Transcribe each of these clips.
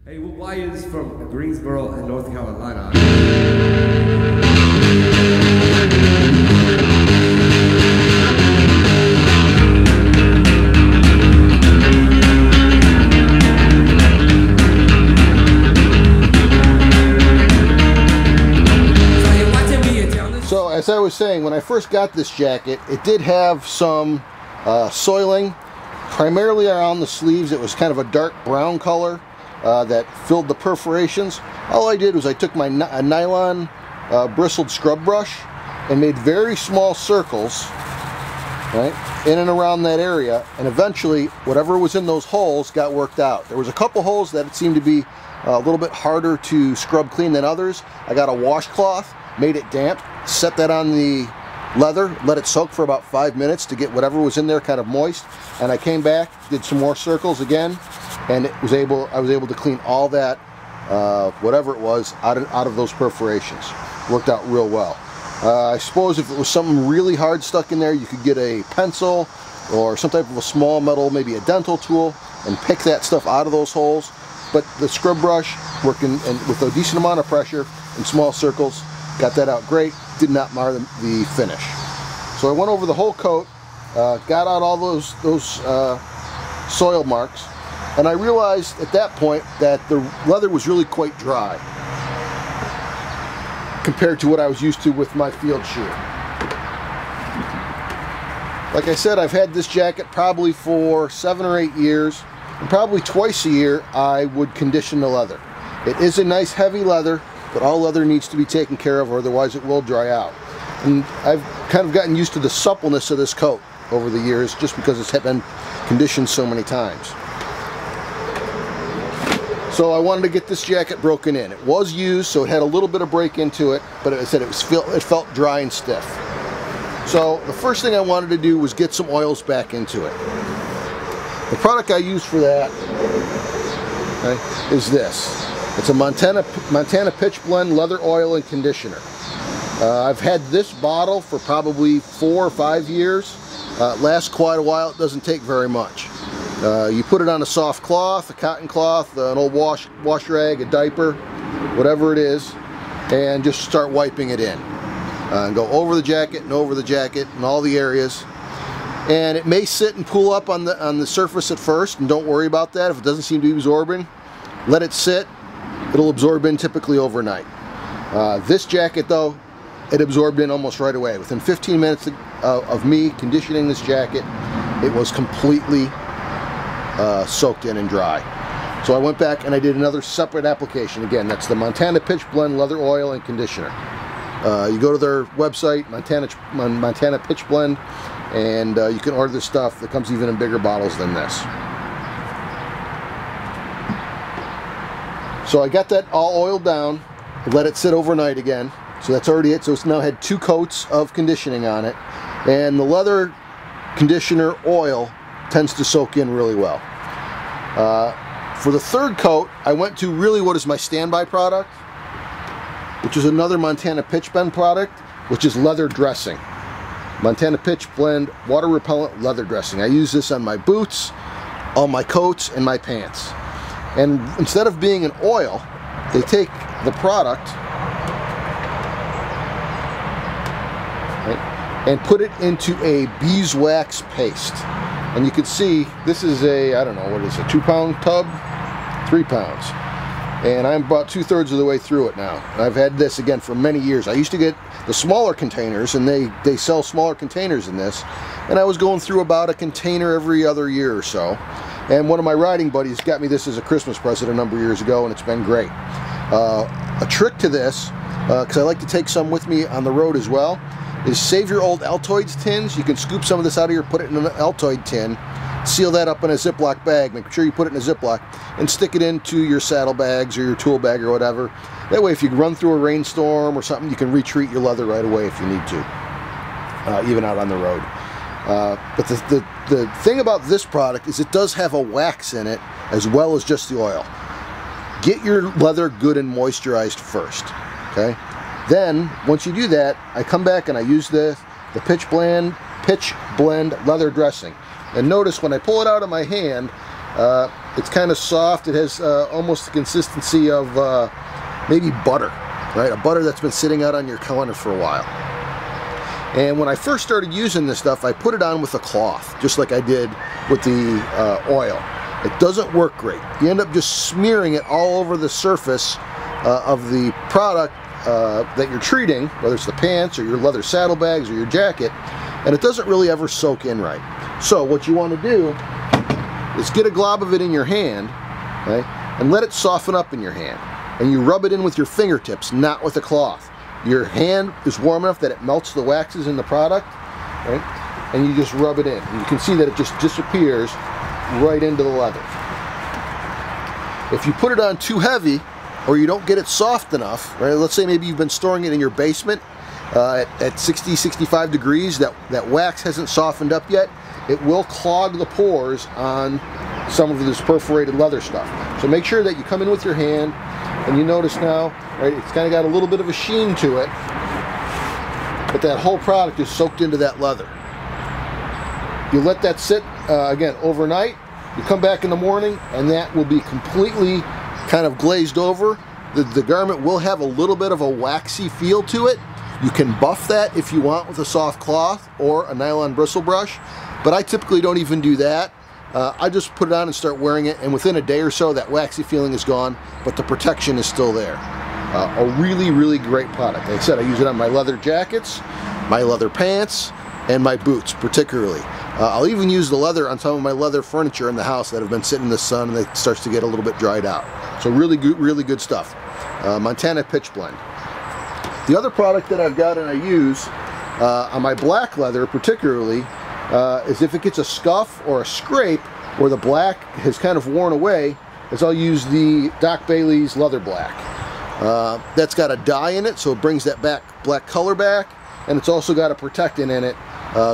Hey, we're Wires from Greensboro and North Carolina. So as I was saying, when I first got this jacket, it did have some soiling, primarily around the sleeves. It was kind of a dark brown color that filled the perforations. All I did was I took my nylon bristled scrub brush and made very small circles, right, in and around that area, and eventually whatever was in those holes got worked out. There was a couple holes that seemed to be a little bit harder to scrub clean than others. I got a washcloth, made it damp, set that on the leather, let it soak for about 5 minutes to get whatever was in there kind of moist, and I came back, did some more circles again, and I was able to clean all that whatever it was out of those perforations. Worked out real well. I suppose if it was something really hard stuck in there, you could get a pencil or some type of a small metal, maybe a dental tool, and pick that stuff out of those holes. But the scrub brush, working and with a decent amount of pressure in small circles, got that out great. Did not mar the finish. So I went over the whole coat, got out all those soil marks, and I realized at that point that the leather was really quite dry compared to what I was used to with my field shoe. Like I said, I've had this jacket probably for 7 or 8 years, and probably twice a year I would condition the leather. It is a nice heavy leather, but all leather needs to be taken care of, or otherwise it will dry out. And I've kind of gotten used to the suppleness of this coat over the years, just because it's been conditioned so many times. So I wanted to get this jacket broken in. It was used, so it had a little bit of break into it, but I said it felt dry and stiff. So the first thing I wanted to do was get some oils back into it. The product I use for that, okay, is this. It's a Montana Pitch Blend Leather Oil and Conditioner. I've had this bottle for probably 4 or 5 years. It lasts quite a while. It doesn't take very much. You put it on a soft cloth, a cotton cloth, an old wash rag, a diaper, whatever it is, and just start wiping it in. And go over the jacket and over the jacket and all the areas. And it may sit and pool up on the surface at first, and don't worry about that. If it doesn't seem to be absorbing, let it sit. It'll absorb in typically overnight. This jacket though, it absorbed in almost right away. Within 15 minutes of me conditioning this jacket, it was completely soaked in and dry. So I went back and I did another separate application. Again, that's the Montana Pitch Blend Leather Oil and Conditioner. You go to their website, Montana Pitch Blend, and you can order this stuff that comes even in bigger bottles than this. So I got that all oiled down, let it sit overnight again. So that's already it. So it's now had 2 coats of conditioning on it. And the leather conditioner oil tends to soak in really well. For the 3rd coat, I went to really what is my standby product, which is another Montana Pitch Blend product, which is leather dressing. Montana Pitch Blend water repellent leather dressing. I use this on my boots, on my coats, and my pants. And instead of being an oil, they take the product, right, and put it into a beeswax paste. And you can see this is a, I don't know, what is it, 2-pound tub? 3 pounds. And I'm about 2/3 of the way through it now. And I've had this again for many years. I used to get the smaller containers, and they sell smaller containers in this. And I was going through about a container every other year or so. And one of my riding buddies got me this as a Christmas present a number of years ago, and it's been great. A trick to this, because I like to take some with me on the road as well, is save your old Altoids tins. You can scoop some of this out of here, put it in an Altoid tin, seal that up in a Ziploc bag, make sure you put it in a Ziploc, and stick it into your saddle bags or your tool bag or whatever. That way if you run through a rainstorm or something, you can retreat your leather right away if you need to, even out on the road. But the thing about this product is it does have a wax in it as well as just the oil. Get your leather good and moisturized first, okay? Then, once you do that, I come back and I use the Pitch Blend leather dressing. And notice when I pull it out of my hand, It's kind of soft. It has almost the consistency of maybe butter, right? A butter that's been sitting out on your counter for a while. And when I first started using this stuff, I put it on with a cloth, just like I did with the oil. It doesn't work great. You end up just smearing it all over the surface of the product that you're treating, whether it's the pants or your leather saddlebags or your jacket, and it doesn't really ever soak in right. So what you want to do is get a glob of it in your hand, okay, and let it soften up in your hand. And you rub it in with your fingertips, not with a cloth. Your hand is warm enough that it melts the waxes in the product, right? And you just rub it in. And you can see that it just disappears right into the leather. If you put it on too heavy, or you don't get it soft enough, right? Let's say maybe you've been storing it in your basement at 60, 65 degrees, that wax hasn't softened up yet, it will clog the pores on some of this perforated leather stuff. So make sure that you come in with your hand, and you notice now, right, it's kind of got a little bit of a sheen to it, but that whole product is soaked into that leather. You let that sit, again, overnight, you come back in the morning, and that will be completely kind of glazed over. The garment will have a little bit of a waxy feel to it. You can buff that if you want with a soft cloth or a nylon bristle brush, but I typically don't even do that. I just put it on and start wearing it, and within a day or so that waxy feeling is gone, but the protection is still there. A really, really great product. Like I said, I use it on my leather jackets, my leather pants, and my boots particularly. I'll even use the leather on some of my leather furniture in the house that have been sitting in the sun and it starts to get a little bit dried out. So really good stuff. Montana Pitch Blend. The other product that I've got and I use on my black leather particularly is if it gets a scuff or a scrape where the black has kind of worn away, is I'll use the Doc Bailey's Leather Black. That's got a dye in it, so it brings that black color back, and it's also got a protectant in it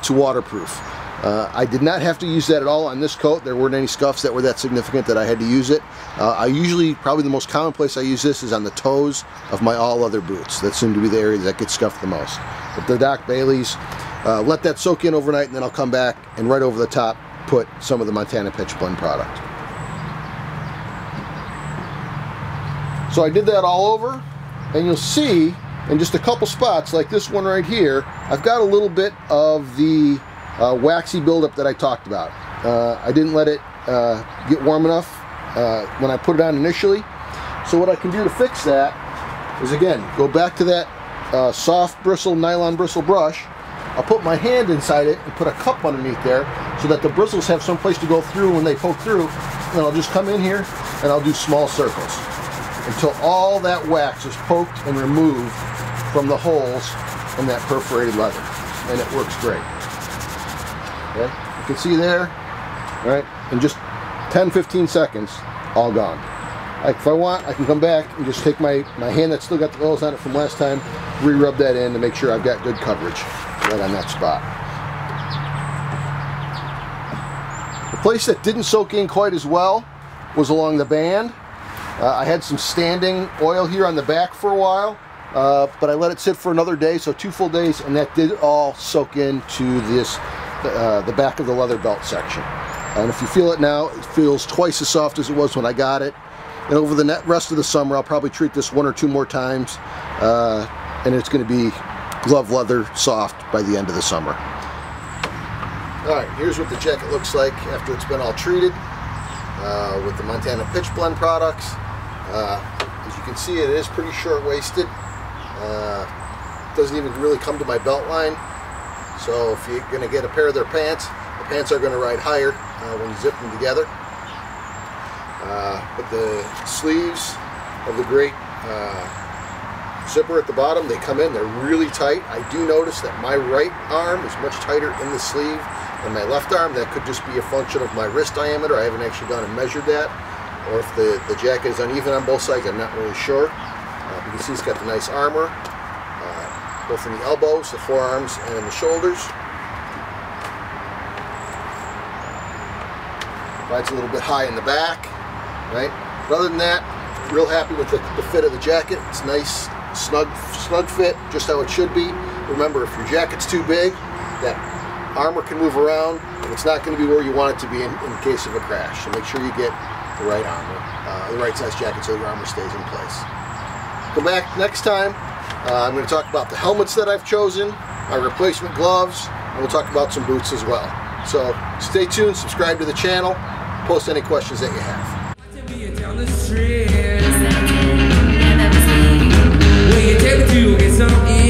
to waterproof. I did not have to use that at all on this coat. There weren't any scuffs that were that significant that I had to use it. I usually, probably the most common place I use this is on the toes of my all leather boots. That seem to be the area that gets scuffed the most. But the Doc Bailey's, let that soak in overnight, and then I'll come back and right over the top put some of the Montana Pitch Blend product. So I did that all over, and you'll see in just a couple spots like this one right here, I've got a little bit of the waxy buildup that I talked about. I didn't let it get warm enough when I put it on initially. So what I can do to fix that is, again, go back to that soft bristle, nylon bristle brush. I'll put my hand inside it and put a cup underneath there so that the bristles have some place to go through when they poke through. And I'll just come in here and I'll do small circles until all that wax is poked and removed from the holes in that perforated leather. And it works great. Okay? You can see there, right? In just 10-15 seconds, all gone. Like if I want, I can come back and just take my hand that's still got the oils on it from last time, re-rub that in to make sure I've got good coverage right on that spot. The place that didn't soak in quite as well was along the band. I had some standing oil here on the back for a while, but I let it sit for another day, so 2 full days, and that did all soak into this the back of the leather belt section. And if you feel it now, it feels twice as soft as it was when I got it. And over the rest of the summer, I'll probably treat this 1 or 2 more times, and it's going to be glove leather soft by the end of the summer. Alright, here's what the jacket looks like after it's been all treated with the Montana Pitch Blend products. As you can see, it is pretty short-waisted. Doesn't even really come to my belt line. So if you're going to get a pair of their pants, the pants are going to ride higher when you zip them together. But the sleeves of the great zipper at the bottom, they come in, they're really tight. I do notice that my right arm is much tighter in the sleeve than my left arm. That could just be a function of my wrist diameter. I haven't actually gone and measured that. Or if the jacket is uneven on both sides, I'm not really sure. You can see it's got the nice armor, both in the elbows, the forearms, and in the shoulders. Provides a little bit high in the back, right? But other than that, real happy with the fit of the jacket. It's nice, snug fit, just how it should be. Remember, if your jacket's too big, that armor can move around, and it's not going to be where you want it to be in case of a crash. So make sure you get the right armor, the right size jacket, so your armor stays in place. Come back next time. I'm going to talk about the helmets that I've chosen, my replacement gloves, and we'll talk about some boots as well. So stay tuned, subscribe to the channel, post any questions that you have. Down the street, will you take me to get some